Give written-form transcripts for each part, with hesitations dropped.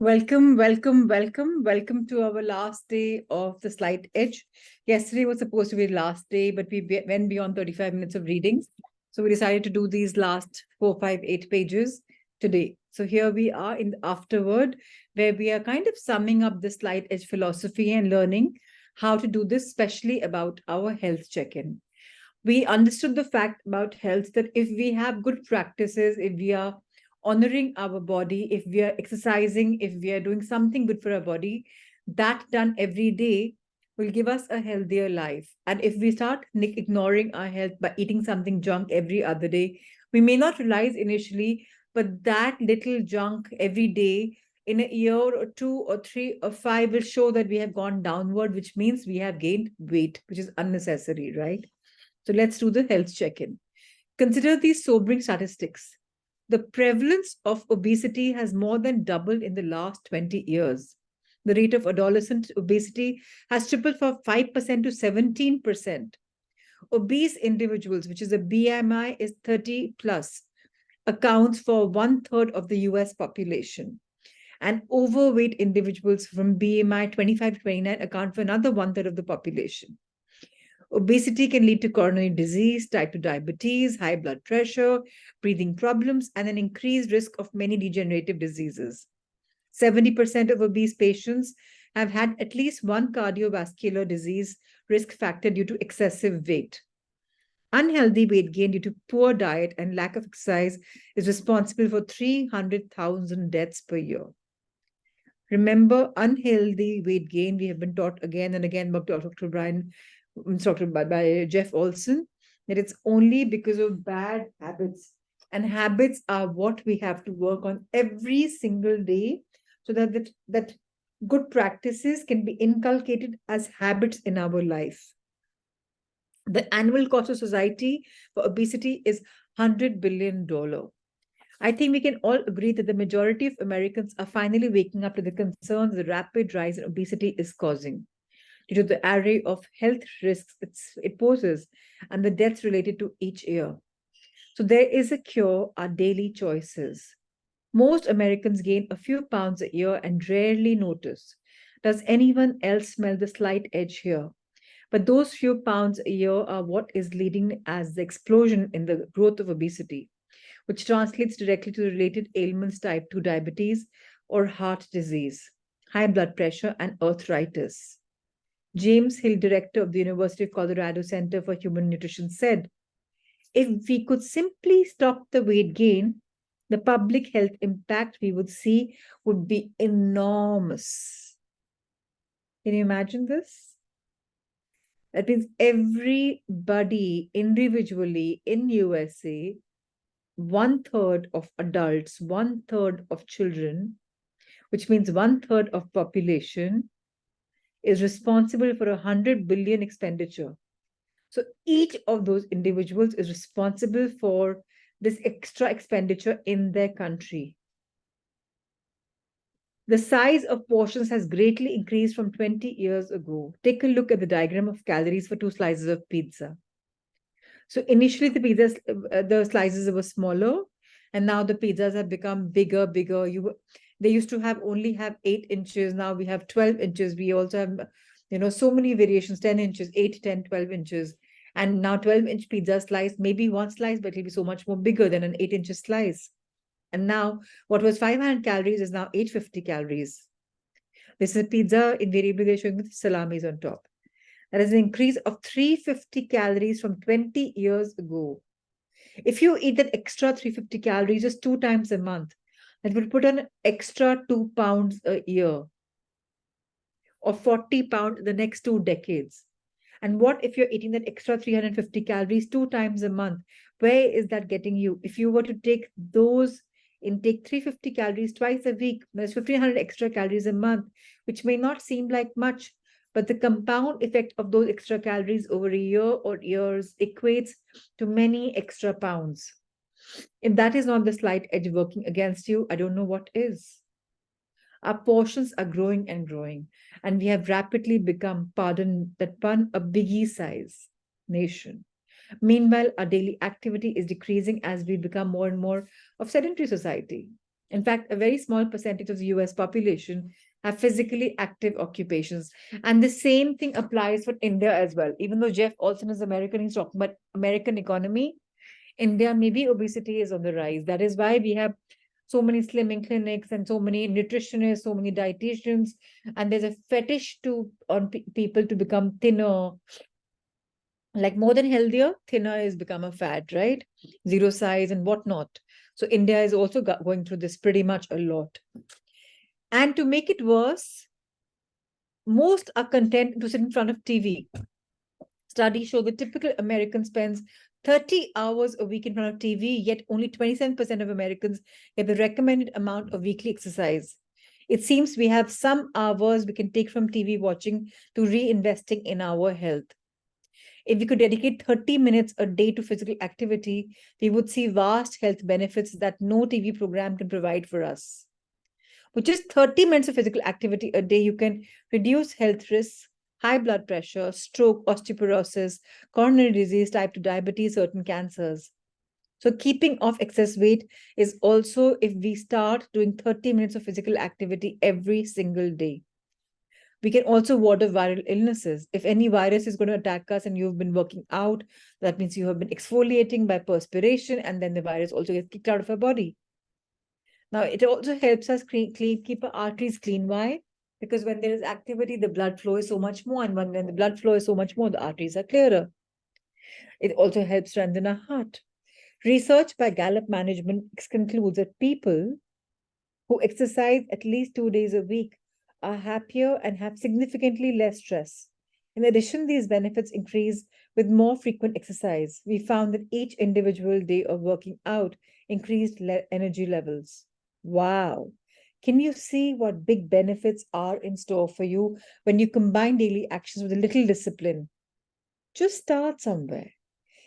Welcome to our last day of the Slight Edge. Yesterday was supposed to be the last day, but we went beyond 35 minutes of reading. So we decided to do these last 4, 5, 8 pages today. So here we are in the afterword, where we are kind of summing up the Slight Edge philosophy and learning how to do this, especially about our health check-in. We understood the fact about health that if we have good practices, if we are honoring our body, if we are exercising, if we are doing something good for our body, that done every day will give us a healthier life. And if we start ignoring our health by eating something junk every other day, we may not realize initially, but that little junk every day in a year or 2 or 3 or 5 will show that we have gone downward, which means we have gained weight, which is unnecessary, right? So let's do the health check-in. Consider these sobering statistics. The prevalence of obesity has more than doubled in the last 20 years. The rate of adolescent obesity has tripled from 5% to 17%. Obese individuals, which is a BMI is 30 plus, accounts for 1/3 of the US population. And overweight individuals from BMI 25 to 29 account for another 1/3 of the population. Obesity can lead to coronary disease, type 2 diabetes, high blood pressure, breathing problems, and an increased risk of many degenerative diseases. 70% of obese patients have had at least one cardiovascular disease risk factor due to excessive weight. Unhealthy weight gain due to poor diet and lack of exercise is responsible for 300,000 deaths per year. Remember, unhealthy weight gain, we have been taught again and again by Dr. Jeff Olson, that it's only because of bad habits. And habits are what we have to work on every single day so that good practices can be inculcated as habits in our life. The annual cost of society for obesity is $100 billion. I think we can all agree that the majority of Americans are finally waking up to the concerns the rapid rise in obesity is causing due to the array of health risks it poses and the deaths related to each year. So there is a cure, our daily choices. Most Americans gain a few pounds a year and rarely notice. Does anyone else smell the slight edge here? But those few pounds a year are what is leading as the explosion in the growth of obesity, which translates directly to the related ailments type 2 diabetes or heart disease, high blood pressure, and arthritis. James Hill, director of the University of Colorado Center for Human Nutrition, said, if we could simply stop the weight gain, the public health impact we would see would be enormous. Can you imagine this? That means everybody individually in USA, 1/3 of adults, 1/3 of children, which means 1/3 of population, is responsible for 100 billion expenditure. So each of those individuals is responsible for this extra expenditure in their country. The size of portions has greatly increased from 20 years ago. Take a look at the diagram of calories for 2 slices of pizza. So initially the slices were smaller, and now the pizzas have become bigger. They used to only have 8 inches. Now we have 12 inches. We also have, so many variations, 10 inches, 8, 10, 12 inches. And now 12-inch pizza slice, maybe one slice, but it'll be so much more bigger than an 8-inch slice. And now what was 500 calories is now 850 calories. This is a pizza. Invariably, they're showing with salamis on top. That is an increase of 350 calories from 20 years ago. If you eat that extra 350 calories just 2 times a month, that will put on an extra 2 pounds a year or 40 pounds in the next 2 decades. And what if you're eating that extra 350 calories 2 times a month? Where is that getting you? If you were to take 350 calories twice a week, there's 1,500 extra calories a month, which may not seem like much, but the compound effect of those extra calories over a year or years equates to many extra pounds. If that is not the slight edge working against you, I don't know what is. Our portions are growing and growing, and we have rapidly become, pardon that pun, a biggie size nation. Meanwhile, our daily activity is decreasing as we become more and more of sedentary society. In fact, a very small percentage of the US population have physically active occupations. And the same thing applies for India as well. Even though Jeff Olson is American, he's talking about American economy. India, maybe obesity is on the rise. That is why we have so many slimming clinics and so many nutritionists, so many dietitians, and there's a fetish to on people to become thinner, like more than healthier, thinner has become a fad, right? Zero size and whatnot. So India is also going through this pretty much a lot. And to make it worse, most are content to sit in front of TV. Studies show the typical American spends 30 hours a week in front of TV, yet only 27% of Americans get the recommended amount of weekly exercise. It seems we have some hours we can take from TV watching to reinvesting in our health. If we could dedicate 30 minutes a day to physical activity, we would see vast health benefits that no TV program can provide for us. With just 30 minutes of physical activity a day, you can reduce health risks, high blood pressure, stroke, osteoporosis, coronary disease, type 2 diabetes, certain cancers. So keeping off excess weight is also if we start doing 30 minutes of physical activity every single day. We can also ward off viral illnesses. If any virus is going to attack us and you've been working out, that means you have been exfoliating by perspiration, and then the virus also gets kicked out of our body. Now, it also helps us keep our arteries clean. Why? Because when there is activity, the blood flow is so much more. And when the blood flow is so much more, the arteries are clearer. It also helps strengthen our heart. Research by Gallup Management concludes that people who exercise at least 2 days a week are happier and have significantly less stress. In addition, these benefits increase with more frequent exercise. We found that each individual day of working out increased energy levels. Wow. Can you see what big benefits are in store for you when you combine daily actions with a little discipline? Just start somewhere.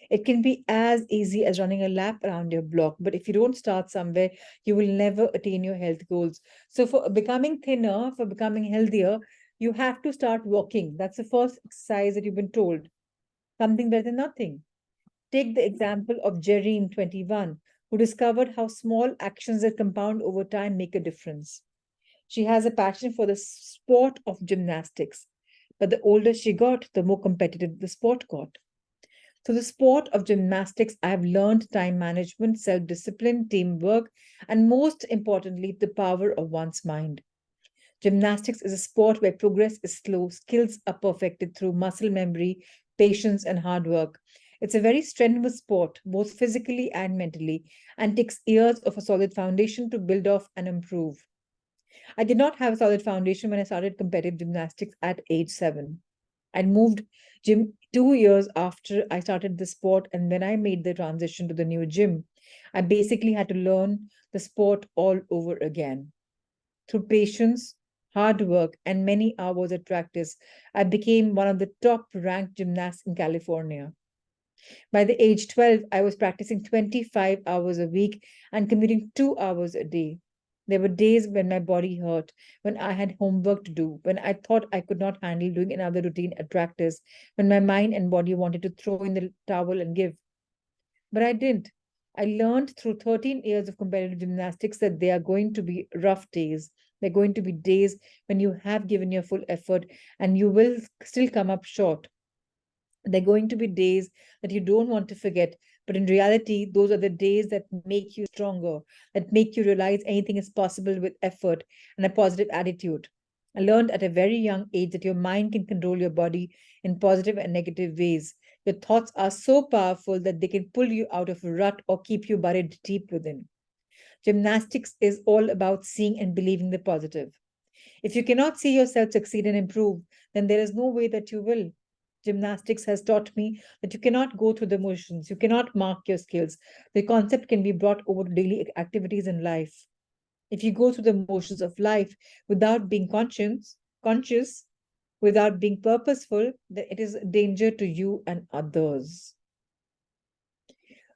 It can be as easy as running a lap around your block, but if you don't start somewhere, you will never attain your health goals. So for becoming thinner, for becoming healthier, you have to start walking. That's the first exercise that you've been told. Something better than nothing. Take the example of Jereen, 21, who discovered how small actions that compound over time make a difference. She has a passion for the sport of gymnastics, but the older she got, the more competitive the sport got. So the sport of gymnastics, I have learned time management, self-discipline, teamwork, and most importantly, the power of one's mind. Gymnastics is a sport where progress is slow, skills are perfected through muscle memory, patience, and hard work. It's a very strenuous sport, both physically and mentally, and takes years of a solid foundation to build off and improve. I did not have a solid foundation when I started competitive gymnastics at age 7. I moved gym 2 years after I started the sport, and when I made the transition to the new gym, I basically had to learn the sport all over again. Through patience, hard work, and many hours of practice, I became one of the top ranked gymnasts in California. By the age 12, I was practicing 25 hours a week and commuting 2 hours a day. There were days when my body hurt, when I had homework to do, when I thought I could not handle doing another routine at practice, when my mind and body wanted to throw in the towel and give. But I didn't. I learned through 13 years of competitive gymnastics that there are going to be rough days. There are going to be days when you have given your full effort and you will still come up short. There are going to be days that you don't want to forget, but in reality, those are the days that make you stronger, that make you realize anything is possible with effort and a positive attitude. I learned at a very young age that your mind can control your body in positive and negative ways. Your thoughts are so powerful that they can pull you out of a rut or keep you buried deep within. Gymnastics is all about seeing and believing the positive. If you cannot see yourself succeed and improve, then there is no way that you will. Gymnastics has taught me that you cannot go through the motions, you cannot mark your skills. The concept can be brought over to daily activities in life. If you go through the motions of life without being conscious, without being purposeful, then it is a danger to you and others.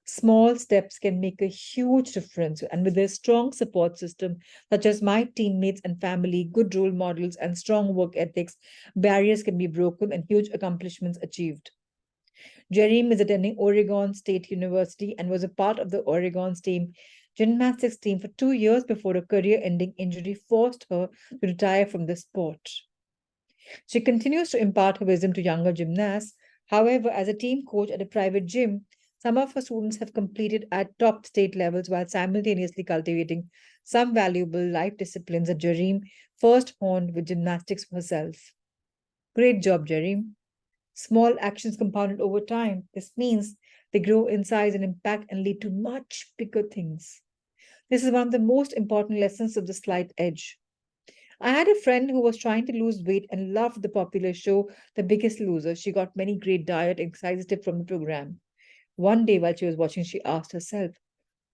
Small steps can make a huge difference, and with a strong support system, such as my teammates and family, good role models, and strong work ethics, barriers can be broken and huge accomplishments achieved. Jerim is attending Oregon State University and was a part of the Oregon's team gymnastics team for 2 years before a career-ending injury forced her to retire from the sport. She continues to impart her wisdom to younger gymnasts. However, as a team coach at a private gym, some of her students have completed at top state levels while simultaneously cultivating some valuable life disciplines that Jareem first honed with gymnastics herself. Great job, Jareem. Small actions compounded over time. This means they grow in size and impact and lead to much bigger things. This is one of the most important lessons of the slight edge. I had a friend who was trying to lose weight and loved the popular show, The Biggest Loser. She got many great diet and exercise tips from the program. One day while she was watching, she asked herself,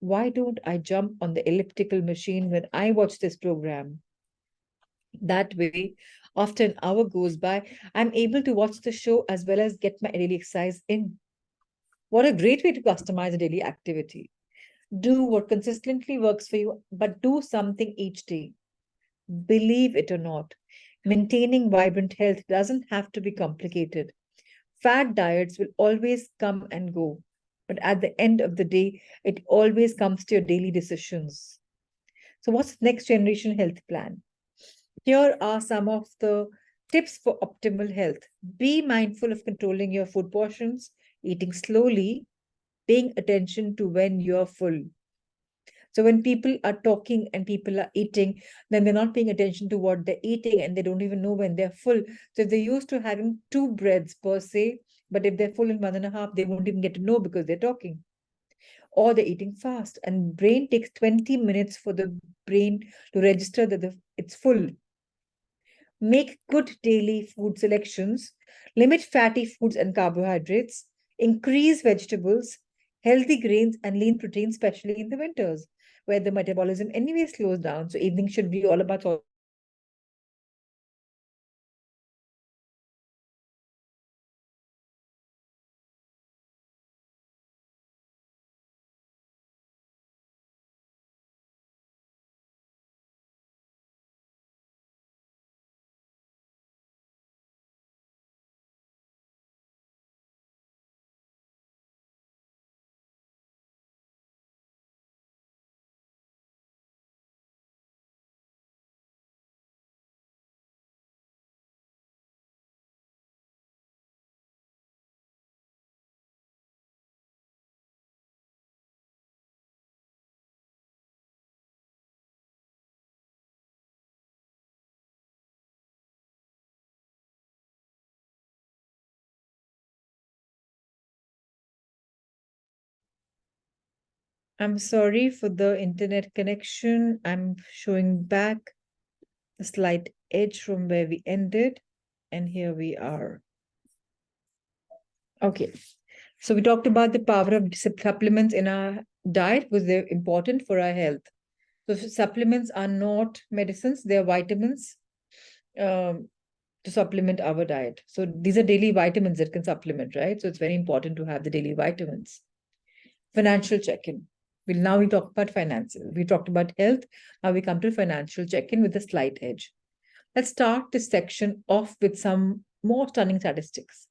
why don't I jump on the elliptical machine when I watch this program? That way, after an hour goes by, I'm able to watch the show as well as get my daily exercise in. What a great way to customize a daily activity. Do what consistently works for you, but do something each day. Believe it or not, maintaining vibrant health doesn't have to be complicated. Fad diets will always come and go, but at the end of the day, it always comes to your daily decisions. So, what's the next generation health plan? Here are some of the tips for optimal health. Be mindful of controlling your food portions, eating slowly, paying attention to when you're full. So when people are talking and people are eating, then they're not paying attention to what they're eating and they don't even know when they're full. So if they're used to having two breads per se, but if they're full in one and a half, they won't even get to know because they're talking. Or they're eating fast. And brain takes 20 minutes for the brain to register that it's full. Make good daily food selections, limit fatty foods and carbohydrates, increase vegetables, healthy grains, and lean protein, especially in the winters, where the metabolism anyway slows down. So evening should be all about I'm sorry for the internet connection. I'm showing back the slight edge from where we ended. And here we are. Okay. So we talked about the power of supplements in our diet was they important for our health. So supplements are not medicines, they are vitamins um, to supplement our diet. So these are daily vitamins that can supplement, right? So it's very important to have the daily vitamins. Financial check-in. We talk about finances. We talked about health. Now we come to financial check-in with a slight edge. Let's start this section off with some more stunning statistics.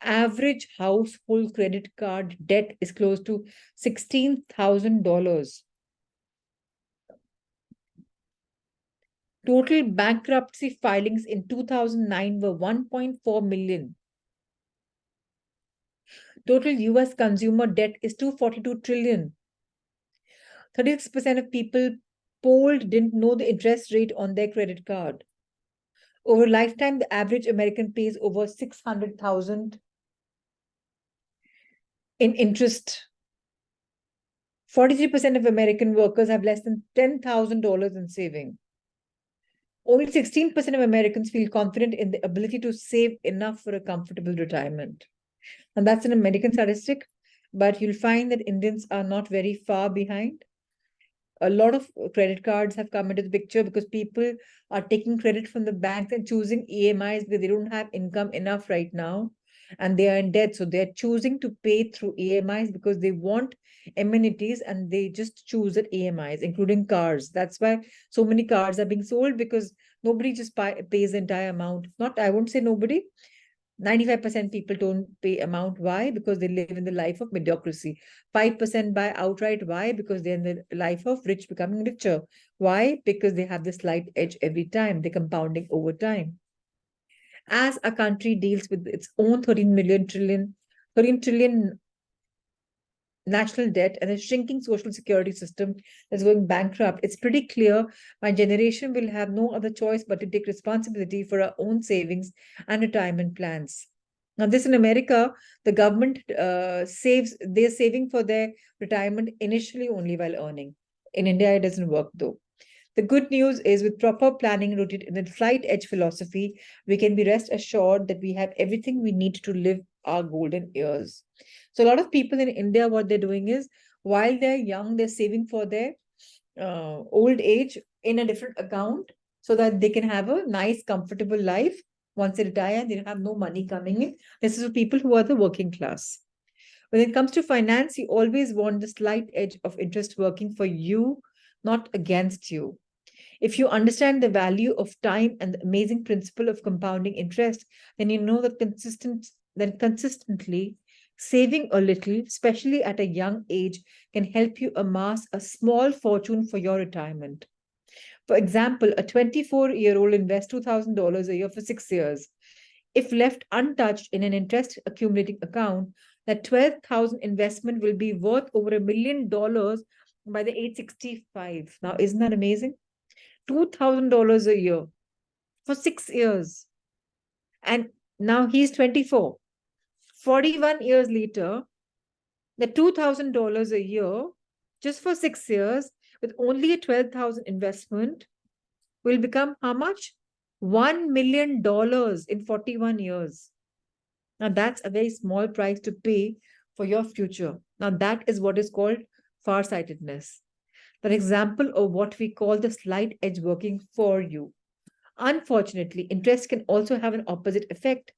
Average household credit card debt is close to $16,000. Total bankruptcy filings in 2009 were 1.4 million. Total US consumer debt is 242 trillion. 36% of people polled didn't know the interest rate on their credit card. Over a lifetime, the average American pays over 600,000 in interest. 43% of American workers have less than $10,000 in saving. Only 16% of Americans feel confident in the ability to save enough for a comfortable retirement. And that's an American statistic, but you'll find that Indians are not very far behind. A lot of credit cards have come into the picture because people are taking credit from the banks and choosing EMIs because they don't have income enough right now and they are in debt. So they're choosing to pay through EMIs because they want amenities and they just choose that EMIs, including cars. That's why so many cars are being sold because nobody just pays the entire amount. Not, I won't say nobody. 95% people don't pay amount. Why? Because they live in the life of mediocrity. 5% buy outright. Why? Because they're in the life of rich becoming richer. Why? Because they have the slight edge every time. They're compounding over time. As a country deals with its own 13 trillion national debt and a shrinking social security system that's going bankrupt, it's pretty clear my generation will have no other choice but to take responsibility for our own savings and retirement plans. Now, this in America, the government they're saving for their retirement initially only while earning. In India, it doesn't work though. The good news is, with proper planning rooted in the slight edge philosophy, we can be rest assured that we have everything we need to live our golden years. So, a lot of people in India, what they're doing is, while they're young, they're saving for their old age in a different account so that they can have a nice, comfortable life once they retire and they have no money coming in. This is for people who are the working class. When it comes to finance, you always want the slight edge of interest working for you, not against you. If you understand the value of time and the amazing principle of compounding interest, then you know that consistently saving a little, especially at a young age, can help you amass a small fortune for your retirement. For example, a 24-year-old invests $2,000 a year for 6 years. If left untouched in an interest accumulating account, that 12,000 investment will be worth over $1 million by the age 65. Now, isn't that amazing? $2,000 a year for 6 years. And now he's 24. 41 years later, the $2,000 a year, just for 6 years, with only a 12,000 investment, will become how much? $1 million in 41 years. Now, that's a very small price to pay for your future. Now, that is what is called farsightedness. An example of what we call the slight edge working for you. Unfortunately, interest can also have an opposite effect.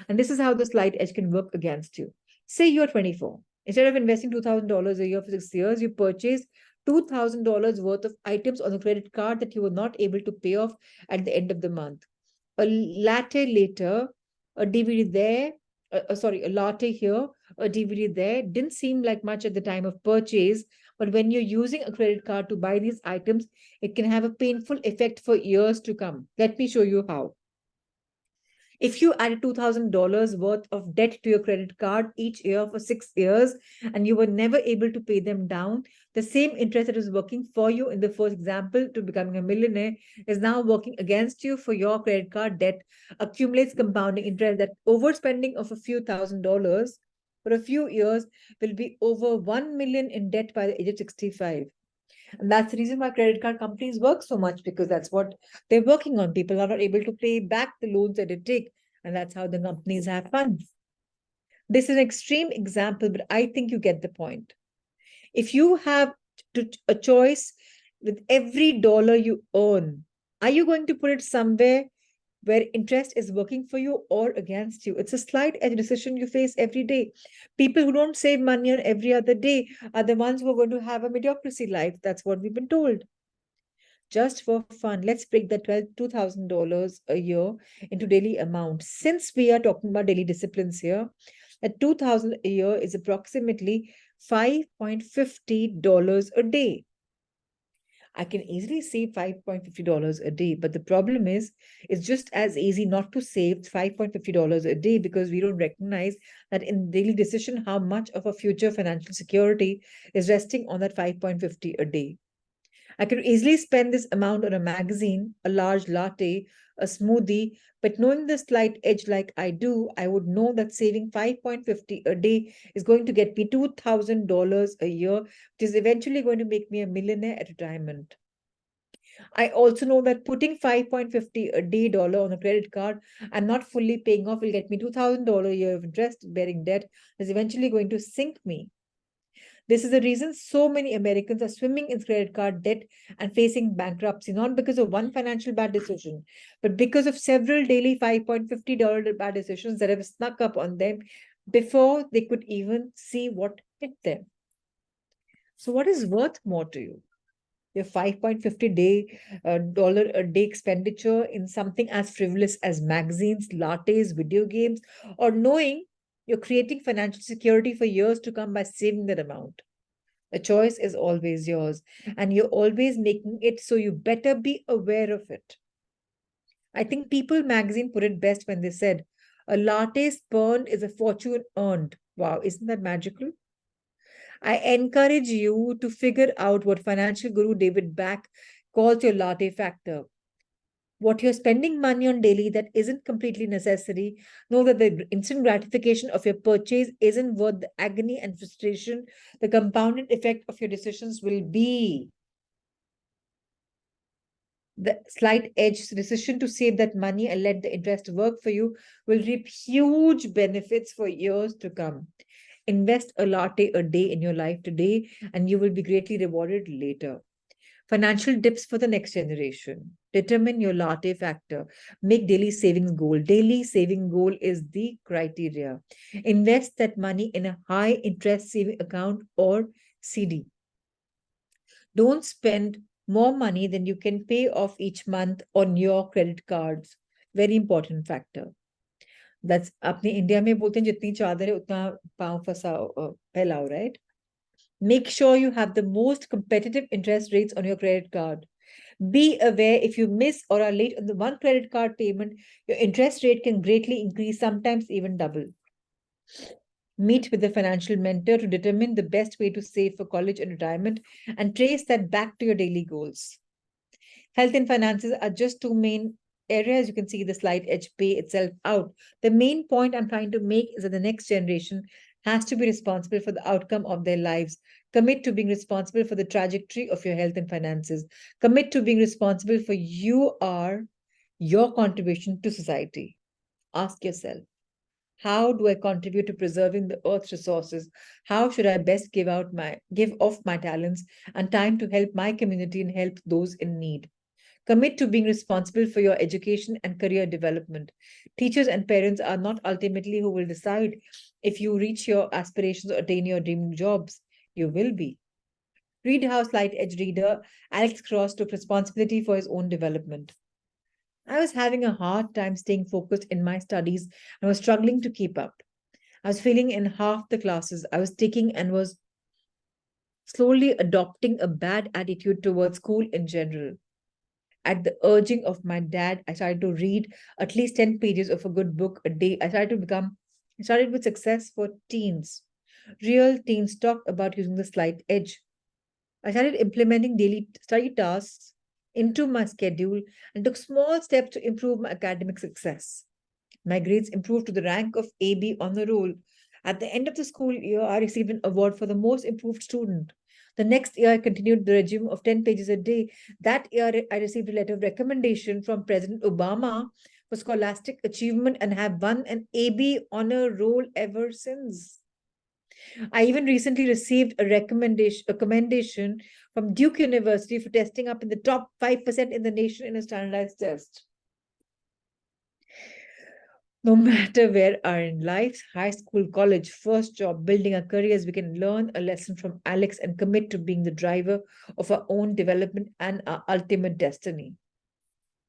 And this is how the slight edge can work against you. Say you're 24. Instead of investing $2,000 a year for 6 years, you purchase $2,000 worth of items on a credit card that you were not able to pay off at the end of the month. A latte later, a DVD there, a latte here, a DVD there, didn't seem like much at the time of purchase, but when you're using a credit card to buy these items, it can have a painful effect for years to come. Let me show you how. If you added $2,000 worth of debt to your credit card each year for 6 years and you were never able to pay them down, the same interest that was working for you in the first example to becoming a millionaire is now working against you for your credit card debt, accumulates compounding interest. That overspending of a few $1,000 for a few years will be over 1 million in debt by the age of 65. And that's the reason why credit card companies work so much, because that's what they're working on. People are not able to pay back the loans that they take. And that's how the companies have fun. This is an extreme example, but I think you get the point. If you have a choice with every dollar you earn, are you going to put it somewhere where interest is working for you or against you? It's a slight edge decision you face every day. People who don't save money on every other day are the ones who are going to have a mediocrity life. That's what we've been told. Just for fun, let's break that $2,000 a year into daily amount. Since we are talking about daily disciplines here, that 2,000 a year is approximately $5.50 a day. I can easily save $5.50 a day, but the problem is, it's just as easy not to save $5.50 a day because we don't recognize that in daily decision how much of a future financial security is resting on that 5.50 a day. I could easily spend this amount on a magazine, a large latte, a smoothie, but knowing the slight edge like I do, I would know that saving 5.50 a day is going to get me $2,000 a year, which is eventually going to make me a millionaire at retirement. I also know that putting 5.50 a day dollar on a credit card and not fully paying off will get me $2,000 a year of interest bearing debt, is eventually going to sink me. This is the reason so many Americans are swimming in credit card debt and facing bankruptcy, not because of one financial bad decision, but because of several daily $5.50 bad decisions that have snuck up on them before they could even see what hit them. So, what is worth more to you? your 5.50 day dollar a day expenditure in something as frivolous as magazines, lattes, video games, or knowing you're creating financial security for years to come by saving that amount. The choice is always yours, and you're always making it, so you better be aware of it. I think People magazine put it best when they said, "A latte spurned is a fortune earned." Wow, isn't that magical? I encourage you to figure out what financial guru David Back calls your latte factor. What you're spending money on daily that isn't completely necessary, know that the instant gratification of your purchase isn't worth the agony and frustration the compounded effect of your decisions will be. The slight edge decision to save that money and let the interest work for you will reap huge benefits for years to come. Invest a latte a day in your life today, and you will be greatly rewarded later. Financial tips for the next generation. Determine your latte factor. Make daily savings goal. Daily saving goal is the criteria. Invest that money in a high interest saving account or CD. Don't spend more money than you can pay off each month on your credit cards. Very important factor. That's अपने India में बोलते हैं जितनी चादर है उतना पाँव फैलाओ, right? Make sure you have the most competitive interest rates on your credit card. Be aware if you miss or are late on the one credit card payment, your interest rate can greatly increase, sometimes even double. Meet with a financial mentor to determine the best way to save for college and retirement and trace that back to your daily goals. Health and finances are just two main areas. You can see the slight edge pay itself out. The main point I'm trying to make is that the next generation has to be responsible for the outcome of their lives. Commit to being responsible for the trajectory of your health and finances. Commit to being responsible for your contribution to society. Ask yourself, how do I contribute to preserving the earth's resources? How should I best give off my talents and time to help my community and help those in need? Commit to being responsible for your education and career development. Teachers and parents are not ultimately who will decide if you reach your aspirations or attain your dream jobs. You will be. Read how Slight Edge reader Alex Cross took responsibility for his own development. I was having a hard time staying focused in my studies and was struggling to keep up. I was failing in half the classes I was taking and was slowly adopting a bad attitude towards school in general. At the urging of my dad, I started to read at least 10 pages of a good book a day. I started with success for teens. Real teens talk about using the slight edge. I started implementing daily study tasks into my schedule and took small steps to improve my academic success. My grades improved to the rank of AB on the roll. At the end of the school year, I received an award for the most improved student. The next year, I continued the regime of 10 pages a day. That year, I received a letter of recommendation from President Obama for scholastic achievement and have won an AB honor roll ever since. I even recently received a commendation from Duke University for testing up in the top 5% in the nation in a standardized test. No matter where are in life, high school, college, first job, building our careers, we can learn a lesson from Alex and commit to being the driver of our own development and our ultimate destiny.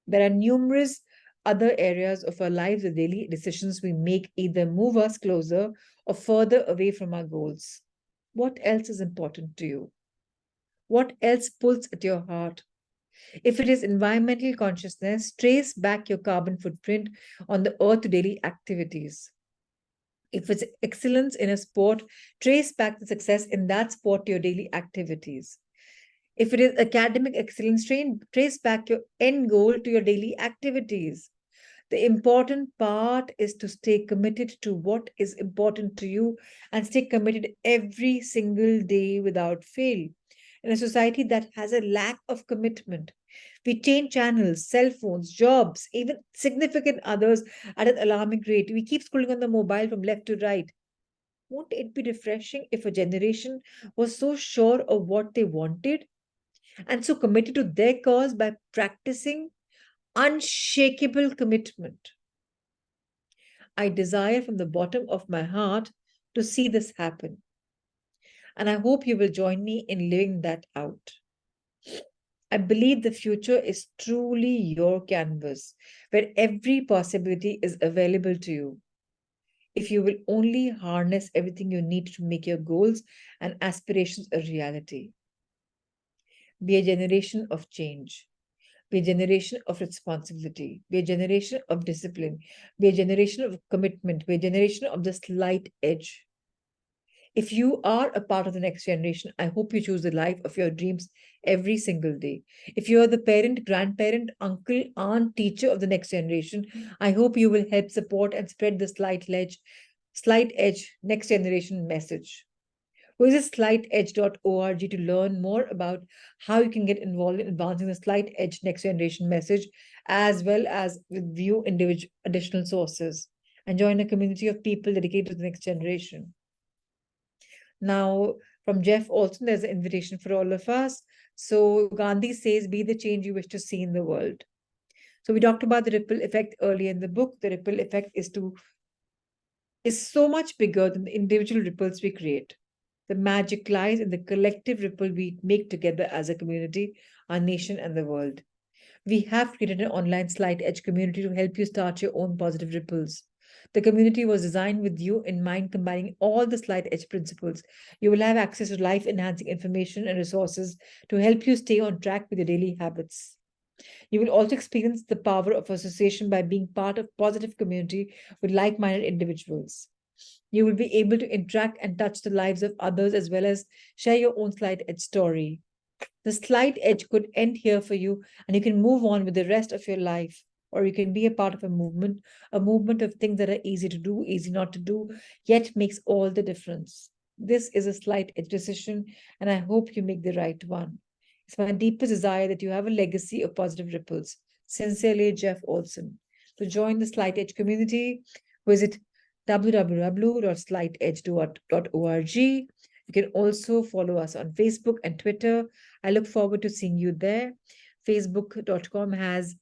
There are numerous other areas of our lives. The daily decisions we make either move us closer or further away from our goals. What else is important to you? What else pulls at your heart? If it is environmental consciousness, trace back your carbon footprint on the earth to daily activities. If it's excellence in a sport, trace back the success in that sport to your daily activities. If it is academic excellence, trace back your end goal to your daily activities. The important part is to stay committed to what is important to you and stay committed every single day without fail. In a society that has a lack of commitment, we change channels, cell phones, jobs, even significant others at an alarming rate. We keep scrolling on the mobile from left to right. Won't it be refreshing if a generation was so sure of what they wanted and so committed to their cause by practicing unshakable commitment? I desire from the bottom of my heart to see this happen. And I hope you will join me in living that out. I believe the future is truly your canvas, where every possibility is available to you. If you will only harness everything you need to make your goals and aspirations a reality. Be a generation of change. Be a generation of responsibility. Be a generation of discipline. Be a generation of commitment. Be a generation of the slight edge. If you are a part of the next generation, I hope you choose the life of your dreams every single day. If you are the parent, grandparent, uncle, aunt, teacher of the next generation, I hope you will help support and spread the slight edge next generation message. Visit slightedge.org to learn more about how you can get involved in advancing the Slight Edge next generation message, as well as with view individual additional sources and join a community of people dedicated to the next generation. Now, from Jeff Olson, there's an invitation for all of us. So Gandhi says, be the change you wish to see in the world. So we talked about the ripple effect earlier in the book. The ripple effect is so much bigger than the individual ripples we create. The magic lies in the collective ripple we make together as a community, our nation, and the world. We have created an online Slight Edge community to help you start your own positive ripples. The community was designed with you in mind, combining all the Slight Edge principles. You will have access to life enhancing information and resources to help you stay on track with your daily habits. You will also experience the power of association by being part of positive community with like-minded individuals. You will be able to interact and touch the lives of others as well as share your own slight edge story. The slight edge could end here for you, and you can move on with the rest of your life. Or you can be a part of a movement of things that are easy to do, easy not to do, yet makes all the difference. This is a slight edge decision, and I hope you make the right one. It's my deepest desire that you have a legacy of positive ripples. Sincerely, Jeff Olson. To join the Slight Edge community, visit www.slightedge.org. You can also follow us on Facebook and Twitter. I look forward to seeing you there. Facebook.com has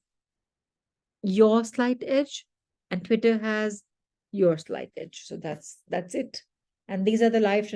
your slight edge, and Twitter has your slight edge. So that's it. And these are the life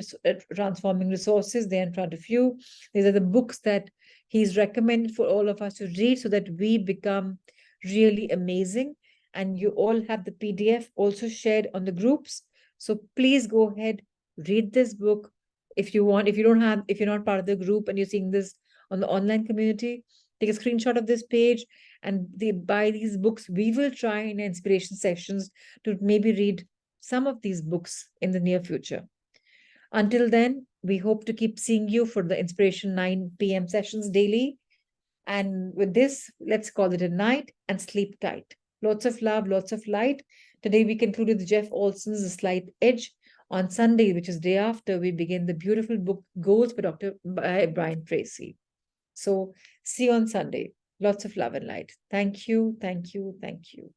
transforming resources there in front of you. These are the books that he's recommended for all of us to read so that we become really amazing. And you all have the PDF also shared on the groups. So please go ahead, read this book if you want. If you're not part of the group and you're seeing this on the online community, take a screenshot of this page and they buy these books. We will try in inspiration sessions to maybe read some of these books in the near future. Until then, we hope to keep seeing you for the Inspiration 9 p.m. sessions daily. And with this, let's call it a night and sleep tight. Lots of love, lots of light. Today, we concluded the Jeff Olson's The Slight Edge. On Sunday, which is day after, we begin the beautiful book Goals by Brian Tracy. So see you on Sunday. Lots of love and light. Thank you, thank you, thank you.